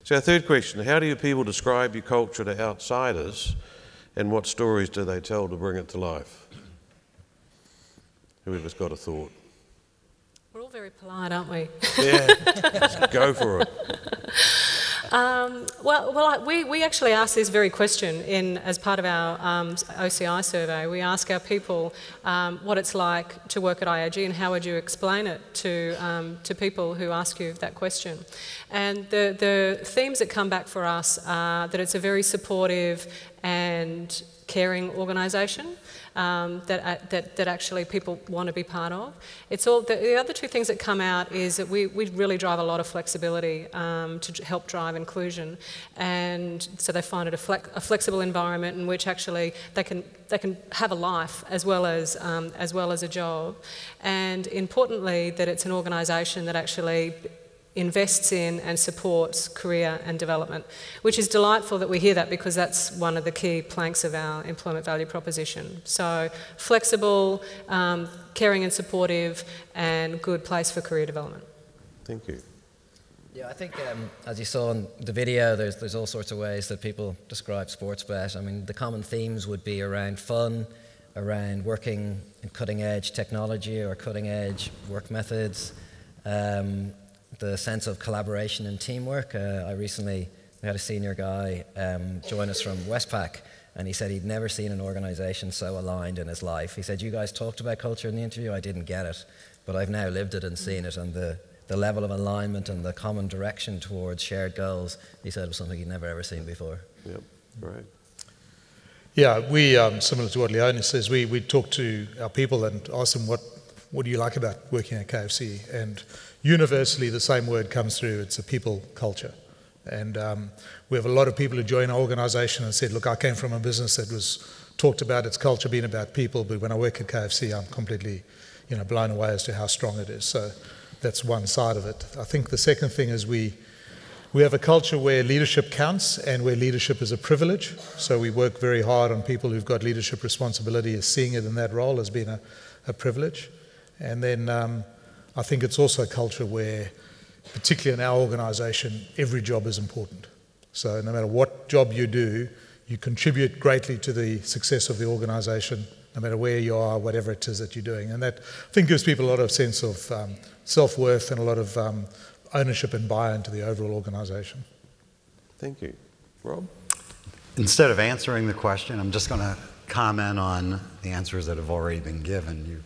So our third question, how do you people describe your culture to outsiders, and what stories do they tell to bring it to life? Whoever's got a thought. We're all very polite, aren't we? Yeah, just go for it. We actually asked this very question as part of our OCI survey. We ask our people what it's like to work at IAG and how would you explain it to people who ask you that question. And the themes that come back for us are that it's a very supportive and caring organisation that actually people want to be part of. It's all the other two things that come out is that we really drive a lot of flexibility to help drive inclusion, and so they find it a flexible environment in which actually they can have a life as well as a job, and importantly that it's an organisation that actually invests in and supports career and development, which is delightful that we hear that because that's one of the key planks of our employment value proposition. So flexible, caring and supportive, and good place for career development. Thank you. Yeah, I think as you saw in the video, there's all sorts of ways that people describe SportsBet. I mean, the common themes would be around fun, around working in cutting-edge technology or cutting-edge work methods, the sense of collaboration and teamwork. I recently had a senior guy join us from Westpac, and he said he'd never seen an organisation so aligned in his life. He said, you guys talked about culture in the interview, I didn't get it, but I've now lived it and seen it, and the level of alignment and the common direction towards shared goals, he said, was something he'd never ever seen before. Yep, right. Yeah, we, similar to what Leona says, we talk to our people and ask them what do you like about working at KFC, and universally the same word comes through, it's a people culture. And we have a lot of people who join our organisation and said, look, I came from a business that was talked about its culture being about people, but when I work at KFC I'm completely blown away as to how strong it is. So that's one side of it. I think the second thing is we have a culture where leadership counts and where leadership is a privilege. So we work very hard on people who've got leadership responsibility as seeing it in that role as being a privilege. And then I think it's also a culture where, particularly in our organisation, every job is important. So no matter what job you do, you contribute greatly to the success of the organisation, no matter where you are, whatever it is that you're doing. And that, I think, gives people a lot of sense of self-worth and a lot of ownership and buy-in to the overall organisation. Thank you. Rob? Instead of answering the question, I'm just going to comment on the answers that have already been given.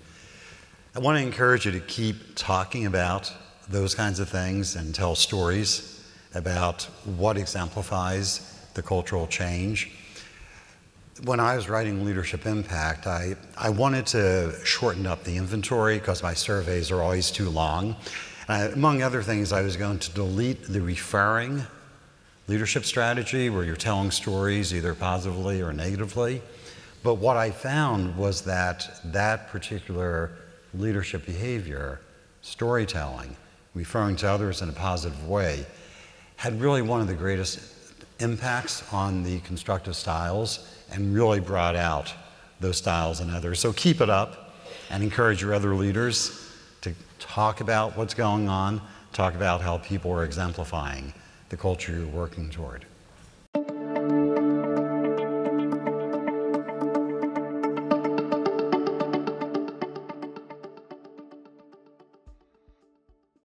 I want to encourage you to keep talking about those kinds of things and tell stories about what exemplifies the cultural change. When I was writing Leadership Impact, I wanted to shorten up the inventory because my surveys are always too long. Among other things, I was going to delete the referring leadership strategy where you're telling stories either positively or negatively. But what I found was that particular leadership behavior, storytelling, referring to others in a positive way, had really one of the greatest impacts on the constructive styles and really brought out those styles in others. So keep it up and encourage your other leaders to talk about what's going on, talk about how people are exemplifying the culture you're working toward.